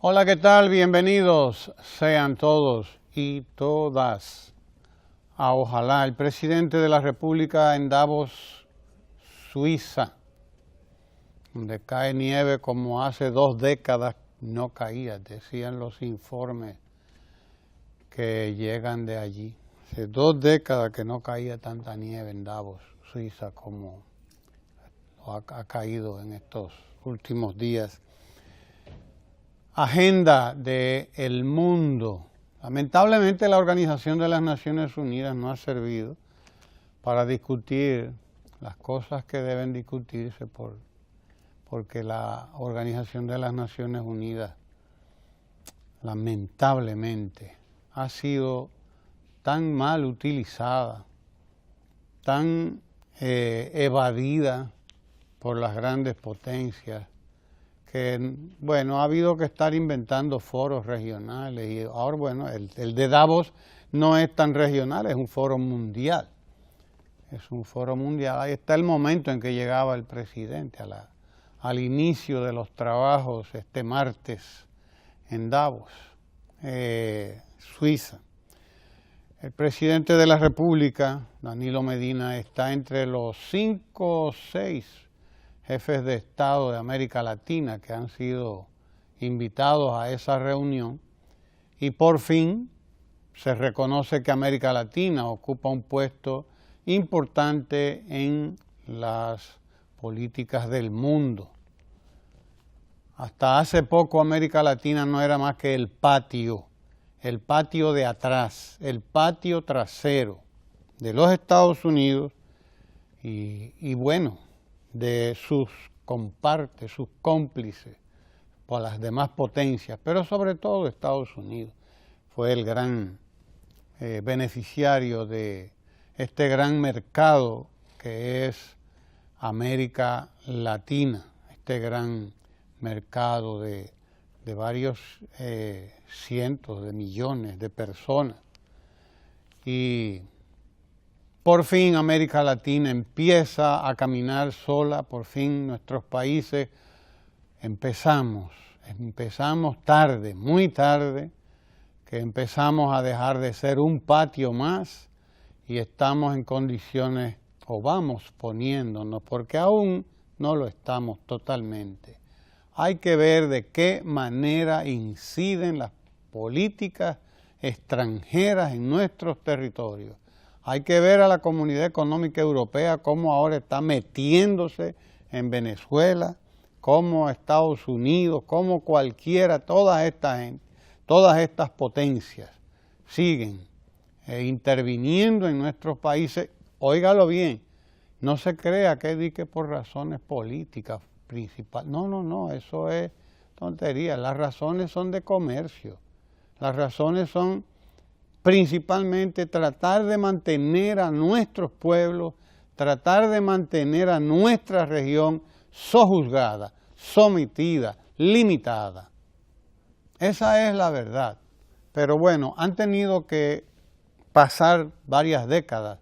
Hola, ¿qué tal? Bienvenidos sean todos y todas a Ojalá, el presidente de la República en Davos, Suiza, donde cae nieve como hace 2 décadas no caía, decían los informes que llegan de allí. Hace 2 décadas que no caía tanta nieve en Davos, Suiza, como ha caído en estos últimos días. Agenda del mundo. Lamentablemente la Organización de las Naciones Unidas no ha servido para discutir las cosas que deben discutirse porque la Organización de las Naciones Unidas lamentablemente ha sido tan mal utilizada, tan evadida por las grandes potencias, que, bueno, ha habido que estar inventando foros regionales y ahora, bueno, el de Davos no es tan regional, es un foro mundial. Es un foro mundial. Ahí está el momento en que llegaba el presidente al inicio de los trabajos este martes en Davos, Suiza. El presidente de la República, Danilo Medina, está entre los 5 o 6 jefes de Estado de América Latina que han sido invitados a esa reunión y por fin se reconoce que América Latina ocupa un puesto importante en las políticas del mundo. Hasta hace poco América Latina no era más que el patio de atrás, el patio trasero de los Estados Unidos y bueno, de sus compartes, sus cómplices por las demás potencias, pero sobre todo Estados Unidos. Fue el gran beneficiario de este gran mercado que es América Latina, este gran mercado de varios cientos de millones de personas. Y por fin América Latina empieza a caminar sola, por fin nuestros países empezamos tarde, muy tarde, que empezamos a dejar de ser un patio más y estamos en condiciones, o vamos poniéndonos, porque aún no lo estamos totalmente. Hay que ver de qué manera inciden las políticas extranjeras en nuestros territorios. Hay que ver a la Comunidad Económica Europea cómo ahora está metiéndose en Venezuela, cómo Estados Unidos, cómo cualquiera, todas estas potencias siguen interviniendo en nuestros países. Óigalo bien, no se crea que dique por razones políticas principales. No, eso es tontería. Las razones son de comercio, las razones son principalmente tratar de mantener a nuestros pueblos, tratar de mantener a nuestra región sojuzgada, sometida, limitada. Esa es la verdad. Pero bueno, han tenido que pasar varias décadas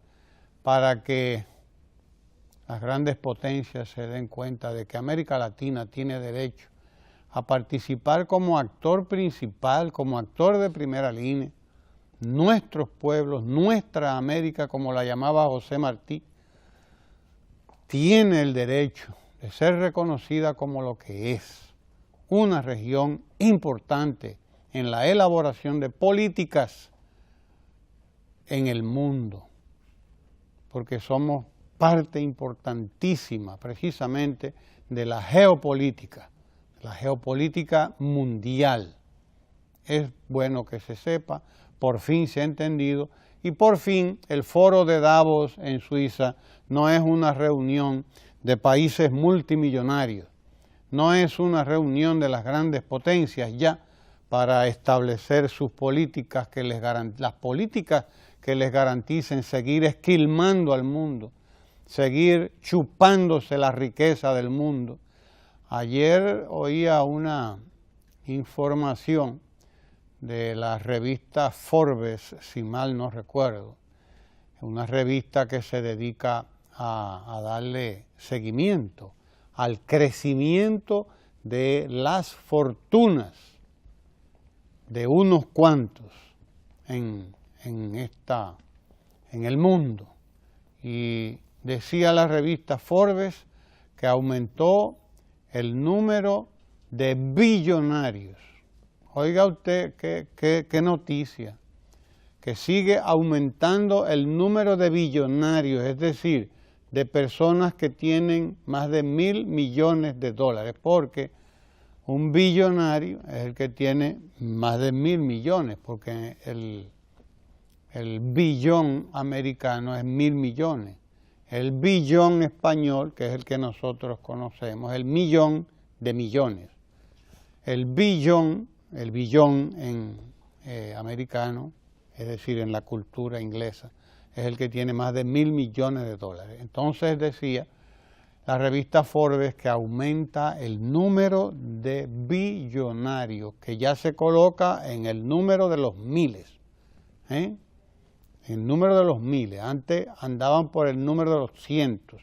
para que las grandes potencias se den cuenta de que América Latina tiene derecho a participar como actor principal, como actor de primera línea. Nuestros pueblos, nuestra América, como la llamaba José Martí, tiene el derecho de ser reconocida como lo que es, una región importante en la elaboración de políticas en el mundo, porque somos parte importantísima precisamente de la geopolítica mundial. Es bueno que se sepa, por fin se ha entendido y por fin el foro de Davos en Suiza no es una reunión de países multimillonarios, no es una reunión de las grandes potencias ya para establecer sus políticas las políticas que les garanticen seguir esquilmando al mundo, seguir chupándose la riqueza del mundo. Ayer oía una información de la revista Forbes, si mal no recuerdo, una revista que se dedica a darle seguimiento al crecimiento de las fortunas de unos cuantos en el mundo. Y decía la revista Forbes que aumentó el número de billonarios. Oiga usted qué noticia, que sigue aumentando el número de billonarios, es decir, de personas que tienen más de 1.000 millones de dólares, porque un billonario es el que tiene más de 1.000 millones, porque el billón americano es 1.000 millones. El billón español, que es el que nosotros conocemos, el millón de millones. El billón en americano, es decir, en la cultura inglesa, es el que tiene más de 1.000 millones de dólares. Entonces decía la revista Forbes que aumenta el número de billonarios, que ya se coloca en el número de los miles. El número de los miles. Antes andaban por el número de los cientos,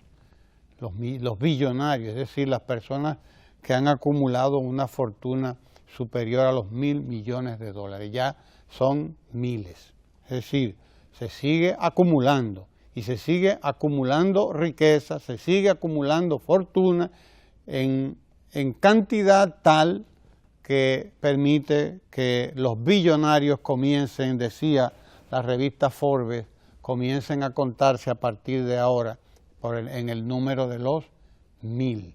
los billonarios, es decir, las personas que han acumulado una fortuna superior a los 1.000 millones de dólares. Ya son miles. Es decir, se sigue acumulando y se sigue acumulando riqueza, se sigue acumulando fortuna en cantidad tal que permite que los billonarios comiencen, decía la revista Forbes, comiencen a contarse a partir de ahora en el número de los miles.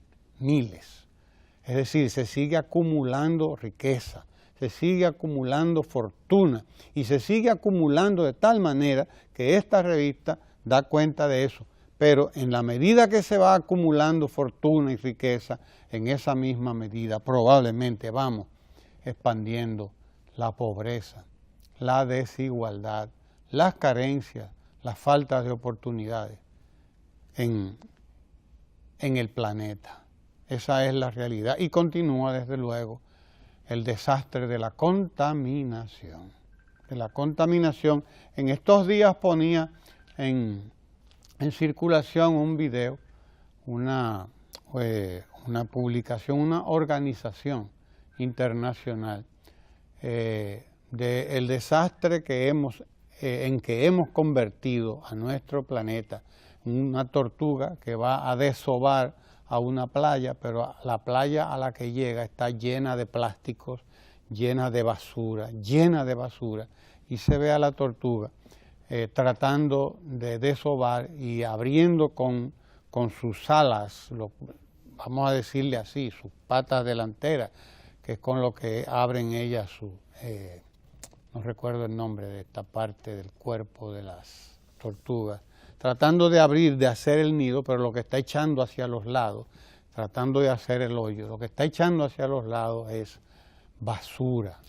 Es decir, se sigue acumulando riqueza, se sigue acumulando fortuna y se sigue acumulando de tal manera que esta revista da cuenta de eso. Pero en la medida que se va acumulando fortuna y riqueza, en esa misma medida probablemente vamos expandiendo la pobreza, la desigualdad, las carencias, las faltas de oportunidades en el planeta. Esa es la realidad. Y continúa, desde luego, el desastre de la contaminación. En estos días ponía en circulación un video, una publicación, una organización internacional del desastre en que hemos convertido a nuestro planeta. Una tortuga que va a desovar a una playa, pero la playa a la que llega está llena de plásticos, llena de basura, y se ve a la tortuga tratando de desovar y abriendo con sus alas, vamos a decirle así, sus patas delanteras, que es con lo que abren ellas no recuerdo el nombre de esta parte del cuerpo de las tortugas, tratando de abrir, de hacer el nido, pero lo que está echando hacia los lados, tratando de hacer el hoyo, lo que está echando hacia los lados es basura,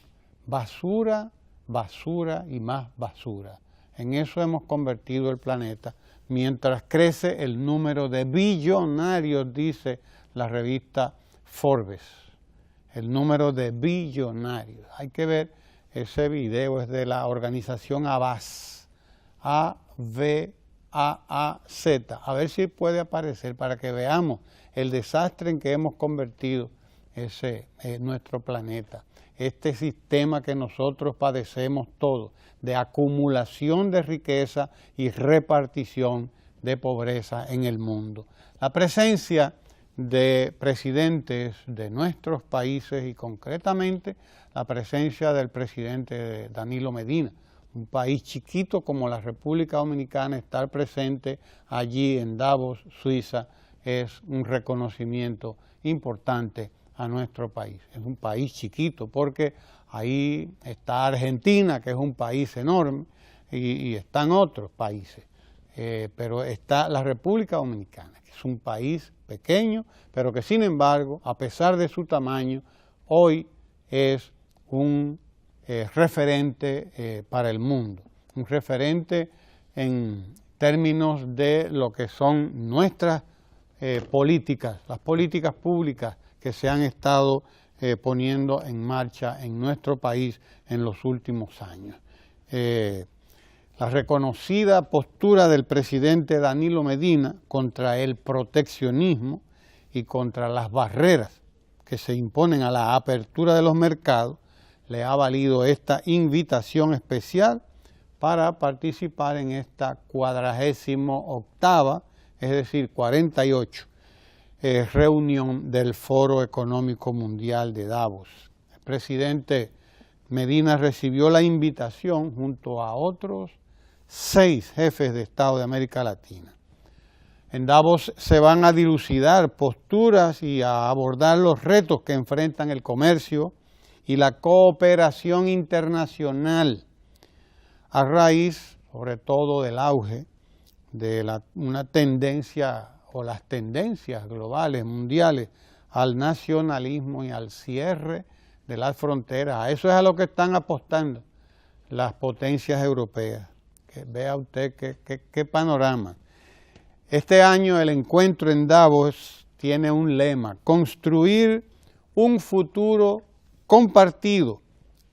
basura, basura y más basura. En eso hemos convertido el planeta, mientras crece el número de billonarios, dice la revista Forbes, el número de billonarios. Hay que ver, ese video es de la organización Avaaz, A-V-A-A-Z, a ver si puede aparecer para que veamos el desastre en que hemos convertido nuestro planeta. Este sistema que nosotros padecemos todos, de acumulación de riqueza y repartición de pobreza en el mundo. La presencia de presidentes de nuestros países y concretamente la presencia del presidente Danilo Medina, un país chiquito como la República Dominicana, estar presente allí en Davos, Suiza, es un reconocimiento importante a nuestro país. Es un país chiquito porque ahí está Argentina, que es un país enorme, y están otros países, pero está la República Dominicana, que es un país pequeño, pero que sin embargo, a pesar de su tamaño, hoy es un referente para el mundo, un referente en términos de lo que son nuestras políticas, las políticas públicas que se han estado poniendo en marcha en nuestro país en los últimos años. La reconocida postura del presidente Danilo Medina contra el proteccionismo y contra las barreras que se imponen a la apertura de los mercados le ha valido esta invitación especial para participar en esta 48ª, es decir, 48, reunión del Foro Económico Mundial de Davos. El presidente Medina recibió la invitación junto a otros 6 jefes de Estado de América Latina. En Davos se van a dilucidar posturas y a abordar los retos que enfrentan el comercio y la cooperación internacional a raíz, sobre todo, del auge de una tendencia o las tendencias globales, mundiales, al nacionalismo y al cierre de las fronteras. A eso es a lo que están apostando las potencias europeas. Que vea usted qué panorama. Este año el encuentro en Davos tiene un lema: construir un futuro compartido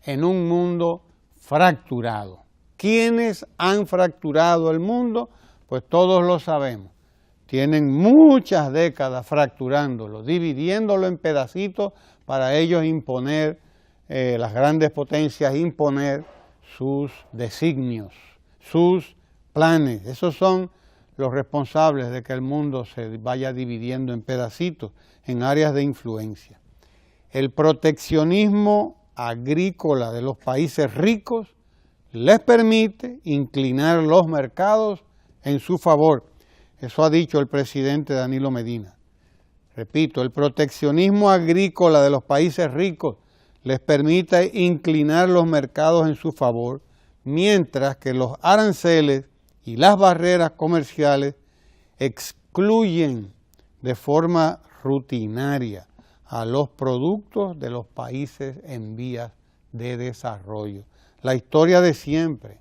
en un mundo fracturado. ¿Quiénes han fracturado el mundo? Pues todos lo sabemos. Tienen muchas décadas fracturándolo, dividiéndolo en pedacitos para ellos imponer, las grandes potencias imponer sus designios, sus planes. Esos son los responsables de que el mundo se vaya dividiendo en pedacitos, en áreas de influencia. El proteccionismo agrícola de los países ricos les permite inclinar los mercados en su favor. Eso ha dicho el presidente Danilo Medina. Repito, el proteccionismo agrícola de los países ricos les permite inclinar los mercados en su favor, mientras que los aranceles y las barreras comerciales excluyen de forma rutinaria a los productos de los países en vías de desarrollo. La historia de siempre,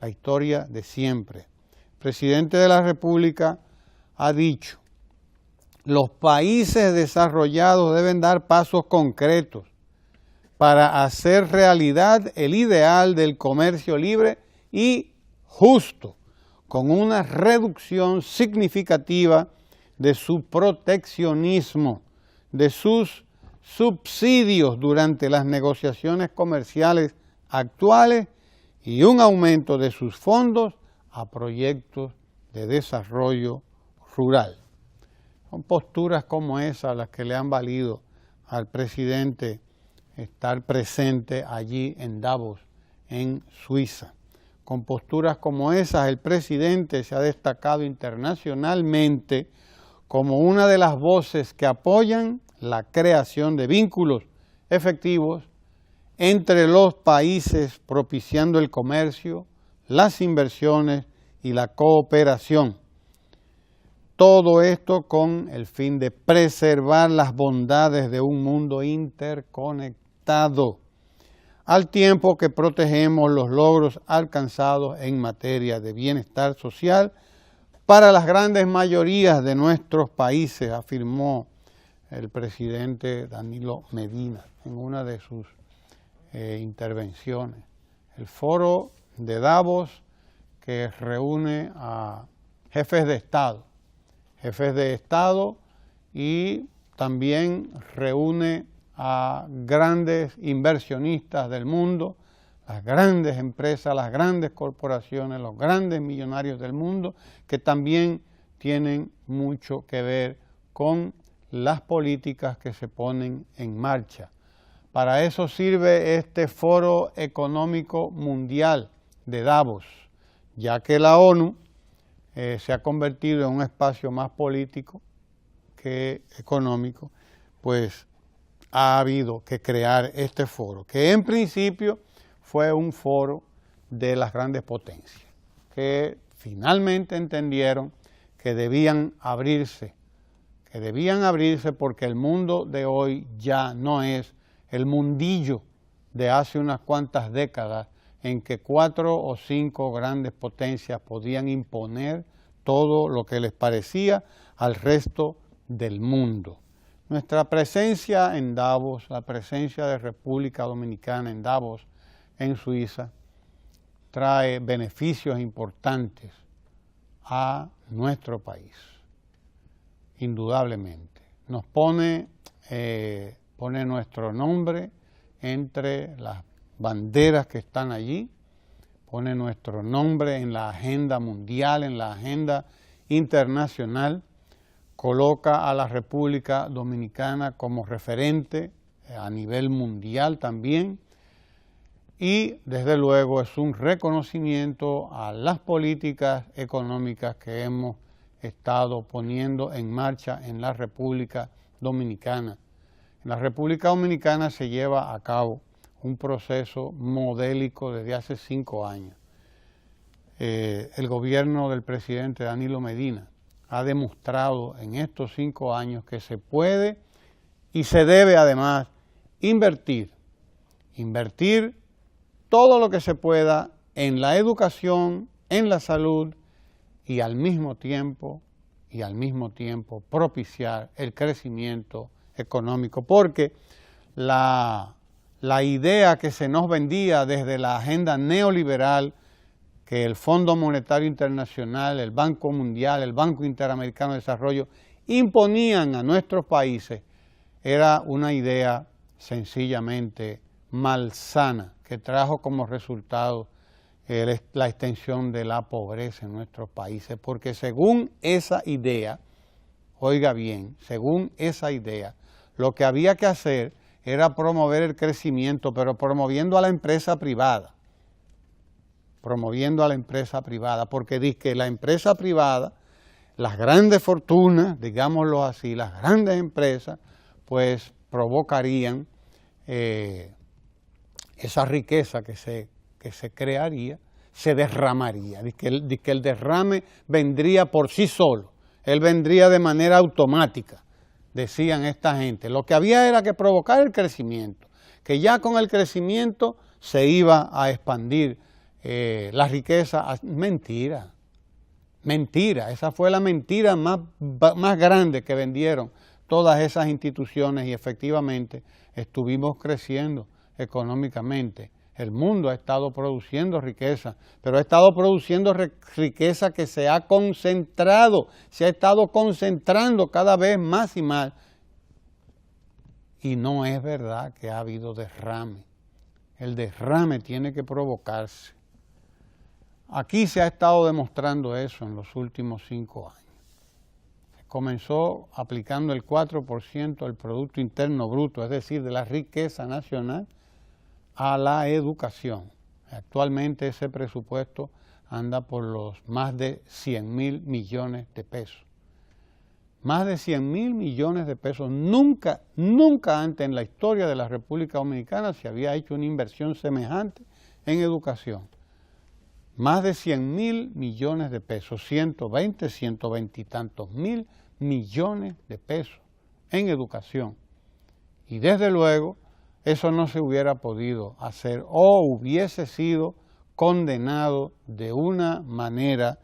la historia de siempre. El presidente de la República ha dicho: los países desarrollados deben dar pasos concretos para hacer realidad el ideal del comercio libre y justo, con una reducción significativa de su proteccionismo, de sus subsidios durante las negociaciones comerciales actuales y un aumento de sus fondos a proyectos de desarrollo rural. Son posturas como esas las que le han valido al presidente estar presente allí en Davos, en Suiza. Con posturas como esas, el presidente se ha destacado internacionalmente como una de las voces que apoyan la creación de vínculos efectivos entre los países, propiciando el comercio, las inversiones y la cooperación. Todo esto con el fin de preservar las bondades de un mundo interconectado, al tiempo que protegemos los logros alcanzados en materia de bienestar social para las grandes mayorías de nuestros países, afirmó el presidente Danilo Medina en una de sus intervenciones. El foro de Davos, que reúne a jefes de Estado y también reúne a grandes inversionistas del mundo, las grandes empresas, las grandes corporaciones, los grandes millonarios del mundo, que también tienen mucho que ver con las políticas que se ponen en marcha. Para eso sirve este Foro Económico Mundial de Davos, ya que la ONU se ha convertido en un espacio más político que económico, pues ha habido que crear este foro, que en principio fue un foro de las grandes potencias, que finalmente entendieron que debían abrirse porque el mundo de hoy ya no es el mundillo de hace unas cuantas décadas en que 4 o 5 grandes potencias podían imponer todo lo que les parecía al resto del mundo. Nuestra presencia en Davos, la presencia de República Dominicana en Davos, en Suiza, trae beneficios importantes a nuestro país, indudablemente. Nos pone nuestro nombre entre las banderas que están allí, pone nuestro nombre en la agenda mundial, en la agenda internacional, coloca a la República Dominicana como referente a nivel mundial también, y desde luego es un reconocimiento a las políticas económicas que hemos estado poniendo en marcha en la República Dominicana. En la República Dominicana se lleva a cabo un proceso modélico desde hace 5 años. El gobierno del presidente Danilo Medina ha demostrado en estos 5 años que se puede y se debe además invertir todo lo que se pueda en la educación, en la salud y al mismo tiempo propiciar el crecimiento económico, porque la idea que se nos vendía desde la agenda neoliberal, que el Fondo Monetario Internacional, el Banco Mundial, el Banco Interamericano de Desarrollo imponían a nuestros países, era una idea sencillamente malsana, que trajo como resultado la extensión de la pobreza en nuestros países, porque según esa idea, oiga bien, según esa idea, lo que había que hacer era promover el crecimiento, pero promoviendo a la empresa privada, porque dice que la empresa privada, las grandes fortunas, digámoslo así, las grandes empresas, pues provocarían esa riqueza que se crearía, se derramaría. Dice que el derrame vendría por sí solo, él vendría de manera automática, decían esta gente. Lo que había era que provocar el crecimiento, que ya con el crecimiento se iba a expandir la riqueza. Mentira, esa fue la mentira más grande que vendieron todas esas instituciones, y efectivamente estuvimos creciendo económicamente. El mundo ha estado produciendo riqueza, pero ha estado produciendo riqueza que se ha concentrado, se ha estado concentrando cada vez más y más. Y no es verdad que ha habido derrame. El derrame tiene que provocarse. Aquí se ha estado demostrando eso en los últimos 5 años. Se comenzó aplicando el 4% del Producto Interno Bruto, es decir, de la riqueza nacional, a la educación. Actualmente ese presupuesto anda por los más de 100.000 millones de pesos. Más de 100.000 millones de pesos. Nunca antes en la historia de la República Dominicana se había hecho una inversión semejante en educación. Más de 100.000 millones de pesos, 120 y tantos mil millones de pesos en educación. Y desde luego, eso no se hubiera podido hacer o hubiese sido condenado de una manera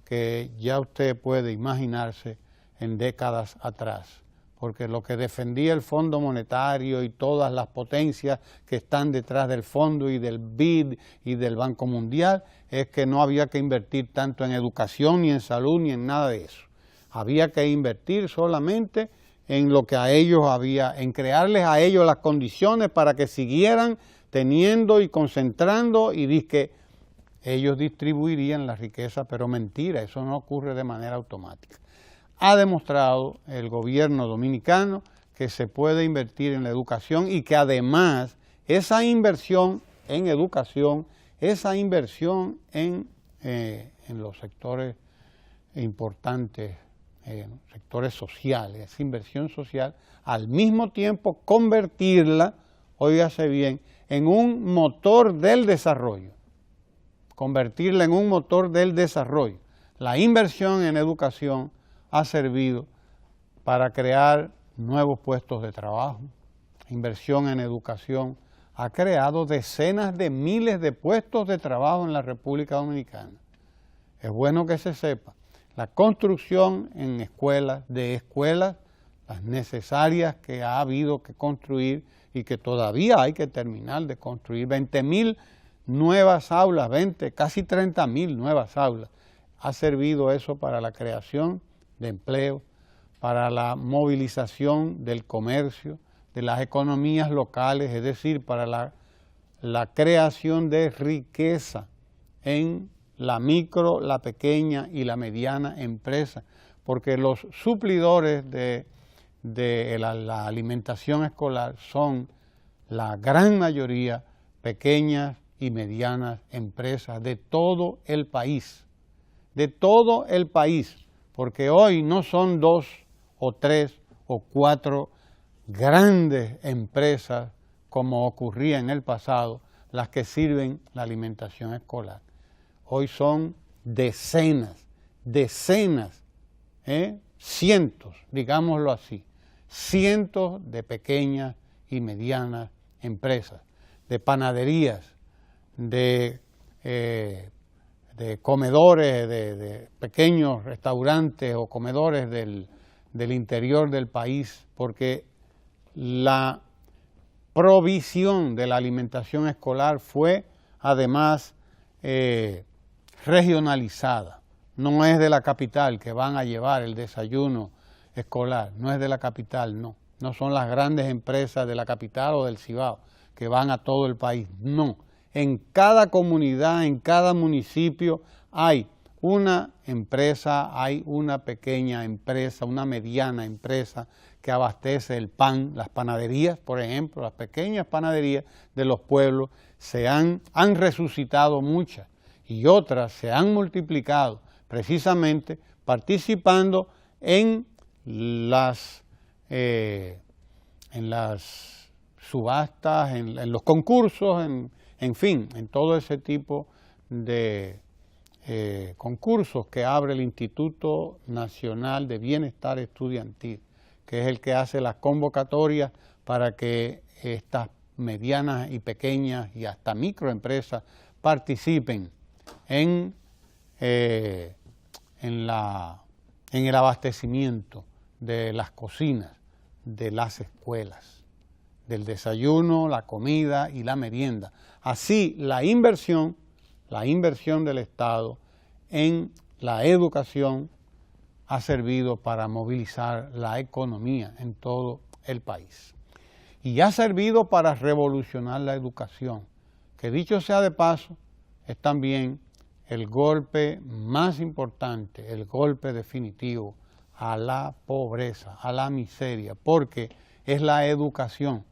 que ya usted puede imaginarse en décadas atrás. Porque lo que defendía el Fondo Monetario y todas las potencias que están detrás del fondo y del BID y del Banco Mundial es que no había que invertir tanto en educación, ni en salud, ni en nada de eso. Había que invertir solamente en lo que a ellos había, en crearles a ellos las condiciones para que siguieran teniendo y concentrando, y dice que ellos distribuirían la riqueza, pero mentira, eso no ocurre de manera automática. Ha demostrado el gobierno dominicano que se puede invertir en la educación y que además esa inversión en educación, esa inversión en los sectores importantes, sectores sociales, esa inversión social, al mismo tiempo convertirla, óigase bien, en un motor del desarrollo. Convertirla en un motor del desarrollo. La inversión en educación ha servido para crear nuevos puestos de trabajo. Inversión en educación ha creado decenas de miles de puestos de trabajo en la República Dominicana. Es bueno que se sepa. La construcción en escuelas, las necesarias que ha habido que construir y que todavía hay que terminar de construir, 20.000 nuevas aulas, casi 30.000 nuevas aulas. Ha servido eso para la creación de empleo, para la movilización del comercio, de las economías locales, es decir, para la creación de riqueza en la micro, la pequeña y la mediana empresa, porque los suplidores de la alimentación escolar son la gran mayoría pequeñas y medianas empresas de todo el país, porque hoy no son 2 o 3 o 4 grandes empresas como ocurría en el pasado las que sirven la alimentación escolar. Hoy son decenas, cientos, digámoslo así, cientos de pequeñas y medianas empresas, de panaderías, de comedores, de pequeños restaurantes o comedores del interior del país, porque la provisión de la alimentación escolar fue además regionalizada. No es de la capital que van a llevar el desayuno escolar, no es de la capital, no son las grandes empresas de la capital o del Cibao que van a todo el país, no. En cada comunidad, en cada municipio hay una empresa, hay una pequeña empresa, una mediana empresa que abastece el pan. Las panaderías, por ejemplo, las pequeñas panaderías de los pueblos han resucitado muchas y otras se han multiplicado precisamente participando en las subastas, en los concursos, en fin, en todo ese tipo de concursos que abre el Instituto Nacional de Bienestar Estudiantil, que es el que hace las convocatorias para que estas medianas y pequeñas y hasta microempresas participen en el abastecimiento de las cocinas, de las escuelas, del desayuno, la comida y la merienda. Así, la inversión del Estado en la educación ha servido para movilizar la economía en todo el país. Y ha servido para revolucionar la educación, que dicho sea de paso, es también el golpe más importante, el golpe definitivo a la pobreza, a la miseria, porque es la educación.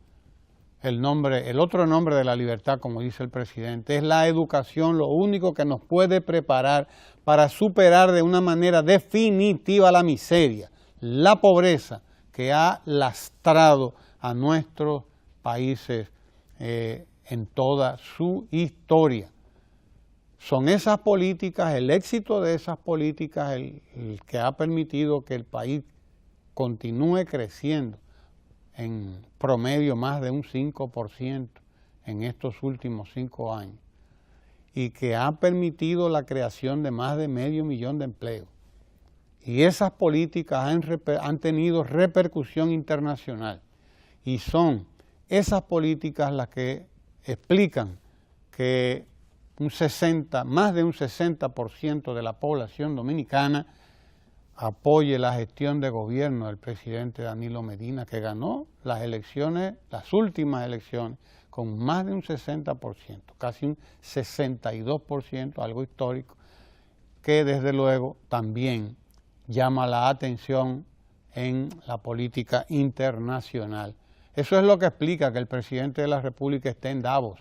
El otro nombre de la libertad, como dice el presidente, es la educación lo único que nos puede preparar para superar de una manera definitiva la miseria, la pobreza que ha lastrado a nuestros países en toda su historia. Son esas políticas, el éxito de esas políticas el que ha permitido que el país continúe creciendo en promedio más de un 5% en estos últimos 5 años y que ha permitido la creación de más de 500.000 de empleos. Y esas políticas han tenido repercusión internacional y son esas políticas las que explican que más de un 60% de la población dominicana apoye la gestión de gobierno del presidente Danilo Medina, que ganó las últimas elecciones, con más de un 60%, casi un 62%, algo histórico, que desde luego también llama la atención en la política internacional. Eso es lo que explica que el presidente de la República esté en Davos,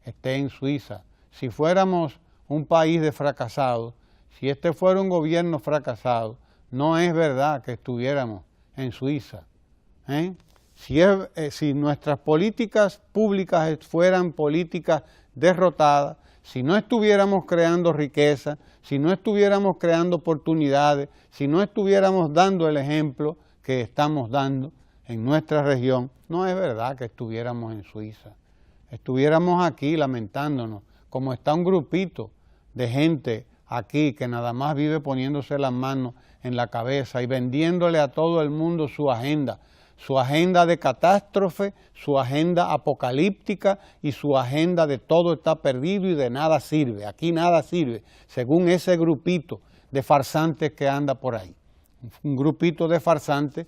esté en Suiza. Si fuéramos un país de fracasados, si este fuera un gobierno fracasado, no es verdad que estuviéramos en Suiza. Si nuestras políticas públicas fueran políticas derrotadas, si no estuviéramos creando riqueza, si no estuviéramos creando oportunidades, si no estuviéramos dando el ejemplo que estamos dando en nuestra región, no es verdad que estuviéramos en Suiza. Estuviéramos aquí lamentándonos, como está un grupito de gente aquí que nada más vive poniéndose las manos en la cabeza y vendiéndole a todo el mundo su agenda de catástrofe, su agenda apocalíptica y su agenda de todo está perdido y de nada sirve. Aquí nada sirve, según ese grupito de farsantes que anda por ahí. Un grupito de farsantes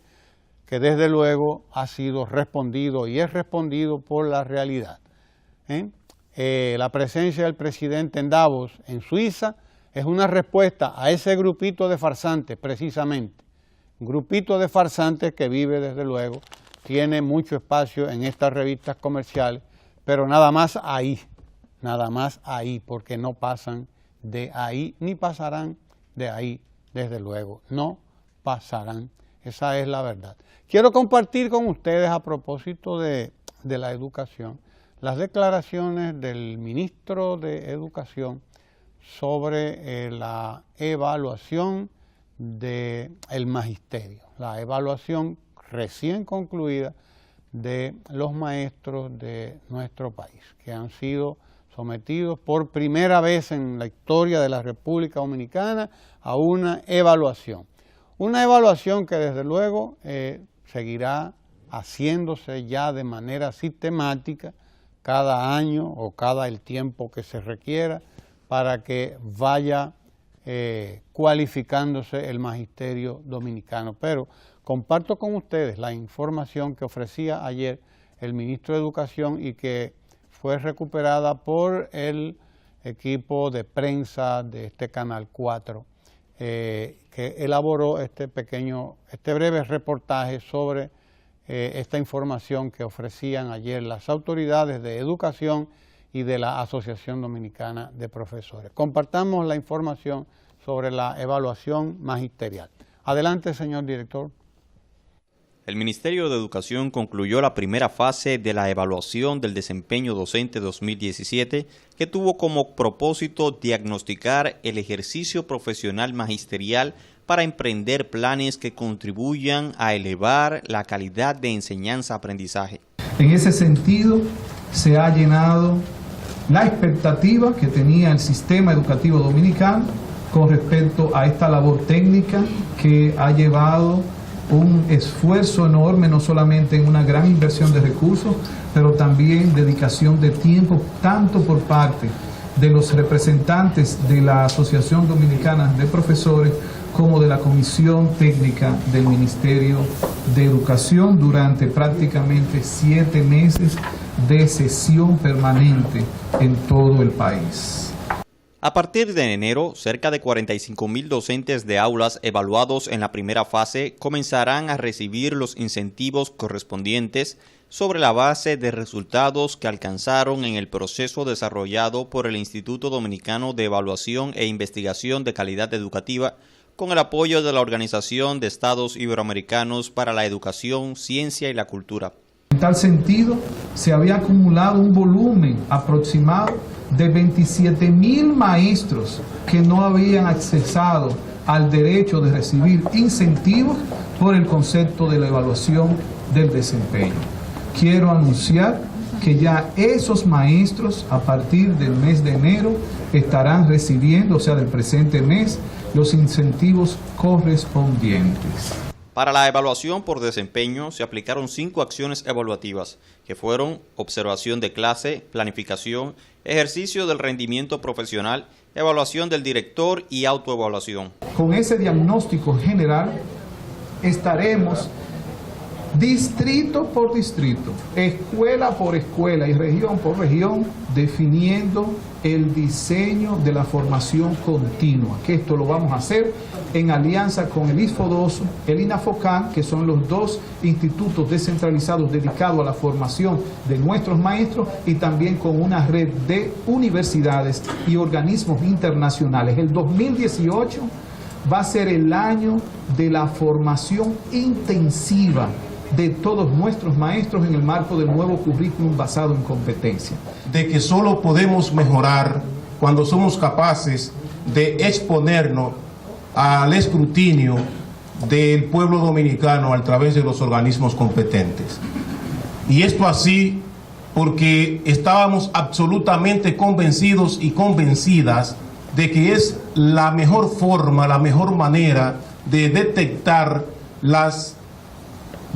que desde luego ha sido respondido y es respondido por la realidad. La presencia del presidente en Davos, en Suiza, es una respuesta a ese grupito de farsantes, precisamente. Un grupito de farsantes que vive, desde luego, tiene mucho espacio en estas revistas comerciales, pero nada más ahí, porque no pasan de ahí, ni pasarán de ahí, desde luego, no pasarán. Esa es la verdad. Quiero compartir con ustedes, a propósito de la educación, las declaraciones del ministro de Educación sobre la evaluación del magisterio, la evaluación recién concluida de los maestros de nuestro país, que han sido sometidos por primera vez en la historia de la República Dominicana a una evaluación. Una evaluación que desde luego seguirá haciéndose ya de manera sistemática cada año o cada el tiempo que se requiera para que vaya cualificándose el magisterio dominicano. Pero comparto con ustedes la información que ofrecía ayer el ministro de Educación y que fue recuperada por el equipo de prensa de este Canal 4, que elaboró este breve reportaje sobre esta información que ofrecían ayer las autoridades de educación y de la Asociación Dominicana de Profesores. Compartamos la información sobre la evaluación magisterial. Adelante, señor director. El Ministerio de Educación concluyó la primera fase de la evaluación del desempeño docente 2017, que tuvo como propósito diagnosticar el ejercicio profesional magisterial para emprender planes que contribuyan a elevar la calidad de enseñanza-aprendizaje. En ese sentido, se ha llenado la expectativa que tenía el sistema educativo dominicano con respecto a esta labor técnica que ha llevado un esfuerzo enorme, no solamente en una gran inversión de recursos, pero también dedicación de tiempo, tanto por parte de los representantes de la Asociación Dominicana de Profesores como de la Comisión Técnica del Ministerio de Educación durante prácticamente 7 meses de sesión permanente en todo el país. A partir de enero, cerca de 45.000 docentes de aulas evaluados en la primera fase comenzarán a recibir los incentivos correspondientes sobre la base de resultados que alcanzaron en el proceso desarrollado por el Instituto Dominicano de Evaluación e Investigación de Calidad Educativa, con el apoyo de la Organización de Estados Iberoamericanos para la Educación, Ciencia y la Cultura. En tal sentido, se había acumulado un volumen aproximado de 27.000 maestros que no habían accesado al derecho de recibir incentivos por el concepto de la evaluación del desempeño. Quiero anunciar que ya esos maestros a partir del mes de enero estarán recibiendo, o sea, del presente mes, los incentivos correspondientes. Para la evaluación por desempeño se aplicaron 5 acciones evaluativas, que fueron observación de clase, planificación, ejercicio del rendimiento profesional, evaluación del director y autoevaluación. Con ese diagnóstico general estaremos distrito por distrito, escuela por escuela y región por región, definiendo el diseño de la formación continua, que esto lo vamos a hacer en alianza con el ISFODOSO, el INAFOCAN, que son los 2 institutos descentralizados dedicados a la formación de nuestros maestros, y también con una red de universidades y organismos internacionales. El 2018 va a ser el año de la formación intensiva de todos nuestros maestros en el marco del nuevo currículum basado en competencia. De que solo podemos mejorar cuando somos capaces de exponernos al escrutinio del pueblo dominicano a través de los organismos competentes. Y esto así porque estábamos absolutamente convencidos y convencidas de que es la mejor forma, la mejor manera de detectar las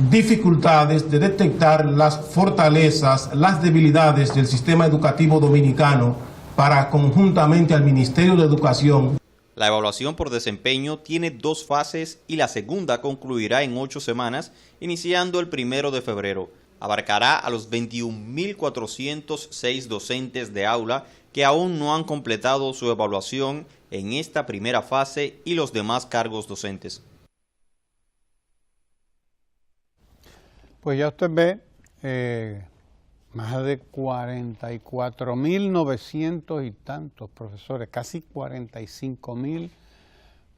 dificultades, de detectar las fortalezas, las debilidades del sistema educativo dominicano para conjuntamente al Ministerio de Educación. La evaluación por desempeño tiene 2 fases y la segunda concluirá en 8 semanas, iniciando el 1 de febrero. Abarcará a los 21.406 docentes de aula que aún no han completado su evaluación en esta primera fase y los demás cargos docentes. Pues ya usted ve, más de 44.900 y tantos profesores, casi 45.000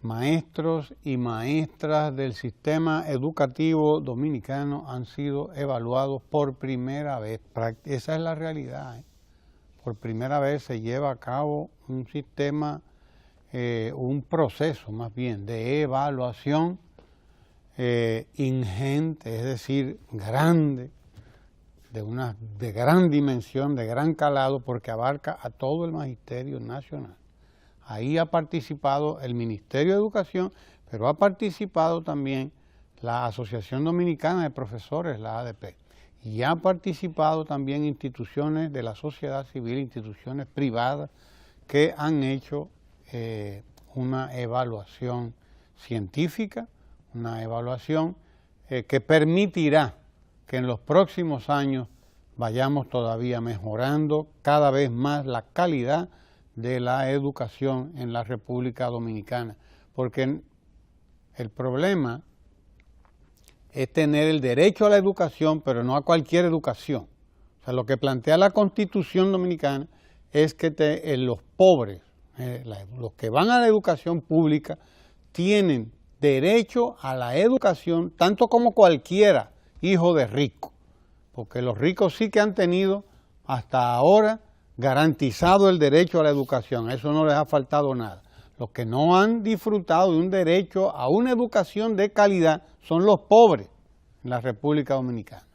maestros y maestras del sistema educativo dominicano han sido evaluados por primera vez. Esa es la realidad, ¿eh? Por primera vez se lleva a cabo un sistema, un proceso más bien de evaluación ingente, es decir, grande, de gran dimensión, de gran calado, porque abarca a todo el Magisterio Nacional. Ahí ha participado el Ministerio de Educación, pero ha participado también la Asociación Dominicana de Profesores, la ADP, y ha participado también instituciones de la sociedad civil, instituciones privadas que han hecho una evaluación científica, una evaluación que permitirá que en los próximos años vayamos todavía mejorando cada vez más la calidad de la educación en la República Dominicana, porque el problema es tener el derecho a la educación, pero no a cualquier educación. O sea, lo que plantea la Constitución Dominicana es que los pobres, los que van a la educación pública, tienen derecho a la educación tanto como cualquiera hijo de rico, porque los ricos sí que han tenido hasta ahora garantizado el derecho a la educación, a eso no les ha faltado nada. Los que no han disfrutado de un derecho a una educación de calidad son los pobres en la República Dominicana.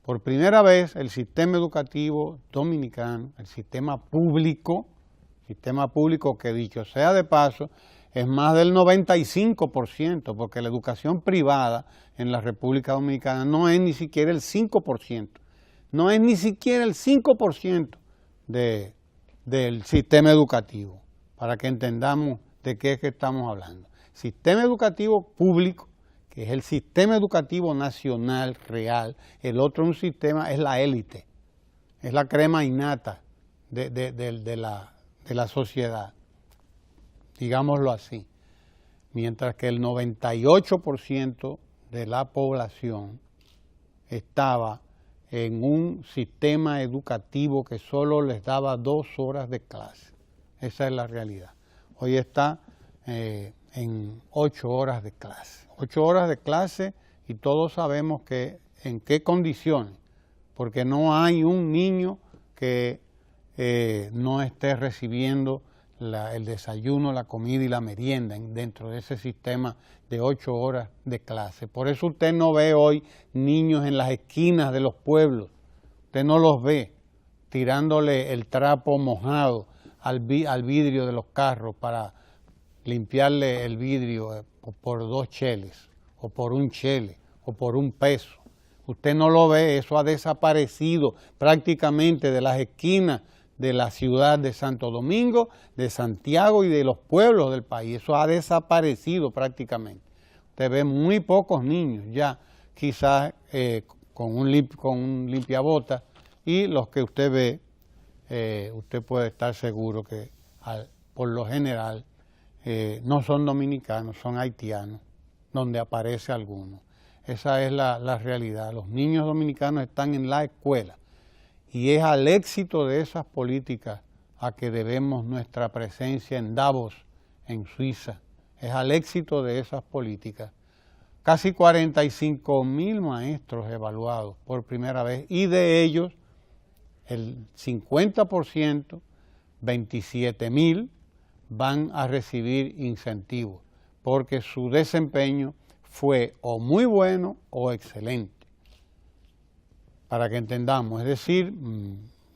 Por primera vez el sistema educativo dominicano, el sistema público que dicho sea de paso, es más del 95%, porque la educación privada en la República Dominicana no es ni siquiera el 5%, no es ni siquiera el 5% del sistema educativo, para que entendamos de qué es que estamos hablando. Sistema educativo público, que es el sistema educativo nacional real, el otro un sistema es la élite, es la crema innata de la sociedad, digámoslo así, mientras que el 98% de la población estaba en un sistema educativo que solo les daba 2 horas de clase. Esa es la realidad. Hoy está en 8 horas de clase. 8 horas de clase y todos sabemos que en qué condiciones, porque no hay un niño que no esté recibiendo el desayuno, la comida y la merienda dentro de ese sistema de 8 horas de clase. Por eso usted no ve hoy niños en las esquinas de los pueblos, usted no los ve tirándole el trapo mojado al vidrio de los carros para limpiarle el vidrio por 2 cheles, o por 1 chele, o por 1 peso. Usted no lo ve, eso ha desaparecido prácticamente de las esquinas de la ciudad de Santo Domingo, de Santiago y de los pueblos del país. Eso ha desaparecido prácticamente. Usted ve muy pocos niños ya, quizás con un limpiabotas, y los que usted ve, usted puede estar seguro que por lo general no son dominicanos, son haitianos, donde aparece alguno. Esa es la realidad. Los niños dominicanos están en la escuela. Y es al éxito de esas políticas a que debemos nuestra presencia en Davos, en Suiza. Es al éxito de esas políticas. Casi 45.000 maestros evaluados por primera vez, y de ellos el 50%, 27.000, van a recibir incentivos, porque su desempeño fue o muy bueno o excelente. Para que entendamos, es decir,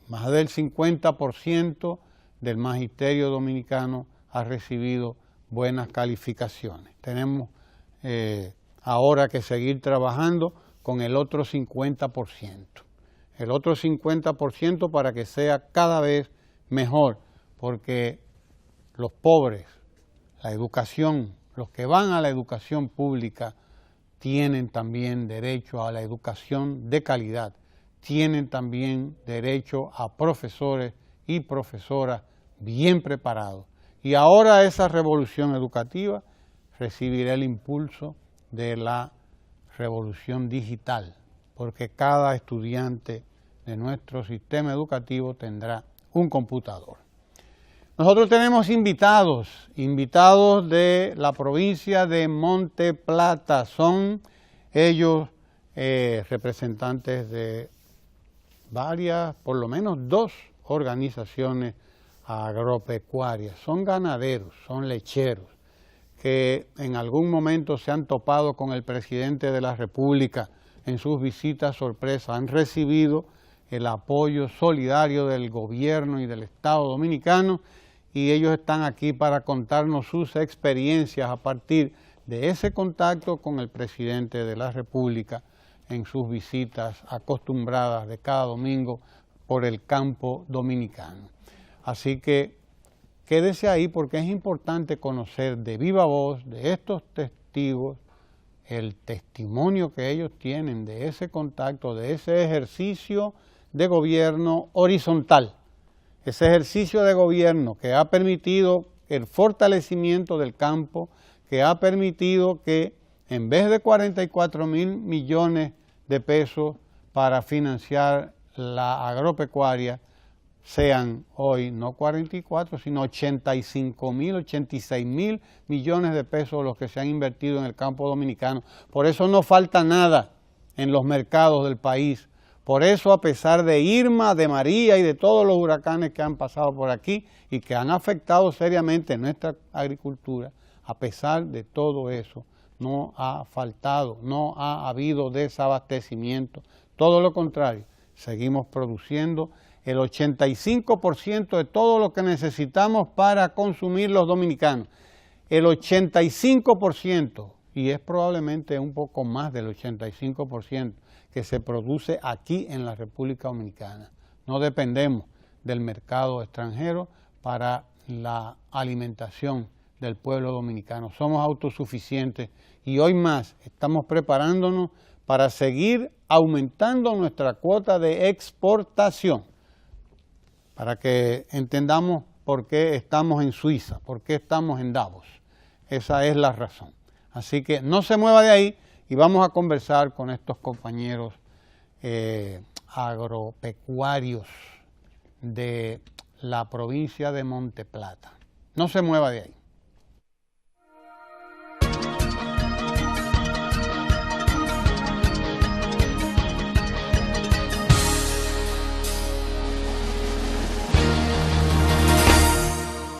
más del 50% del magisterio dominicano ha recibido buenas calificaciones. Tenemos ahora que seguir trabajando con el otro 50%. El otro 50% para que sea cada vez mejor, porque los pobres, la educación, los que van a la educación pública tienen también derecho a la educación de calidad, tienen también derecho a profesores y profesoras bien preparados. Y ahora esa revolución educativa recibirá el impulso de la revolución digital, porque cada estudiante de nuestro sistema educativo tendrá un computador. Nosotros tenemos invitados de la provincia de Monte Plata. Son ellos representantes de varias, por lo menos 2 organizaciones agropecuarias. Son ganaderos, son lecheros, que en algún momento se han topado con el presidente de la República en sus visitas sorpresa. Han recibido el apoyo solidario del gobierno y del Estado dominicano, y ellos están aquí para contarnos sus experiencias a partir de ese contacto con el presidente de la República en sus visitas acostumbradas de cada domingo por el campo dominicano. Así que quédese ahí porque es importante conocer de viva voz de estos testigos el testimonio que ellos tienen de ese contacto, de ese ejercicio de gobierno horizontal. Ese ejercicio de gobierno que ha permitido el fortalecimiento del campo, que ha permitido que en vez de 44.000 millones de pesos para financiar la agropecuaria, sean hoy no 44, sino 85.000, 86.000 millones de pesos los que se han invertido en el campo dominicano. Por eso no falta nada en los mercados del país. Por eso, a pesar de Irma, de María y de todos los huracanes que han pasado por aquí y que han afectado seriamente nuestra agricultura, a pesar de todo eso, no ha faltado, no ha habido desabastecimiento. Todo lo contrario, seguimos produciendo el 85% de todo lo que necesitamos para consumir los dominicanos. El 85%, y es probablemente un poco más del 85%, que se produce aquí en la República Dominicana. No dependemos del mercado extranjero para la alimentación del pueblo dominicano. Somos autosuficientes y hoy más estamos preparándonos para seguir aumentando nuestra cuota de exportación, para que entendamos por qué estamos en Suiza, por qué estamos en Davos. Esa es la razón. Así que no se mueva de ahí y vamos a conversar con estos compañeros agropecuarios de la provincia de Monte Plata. No se mueva de ahí.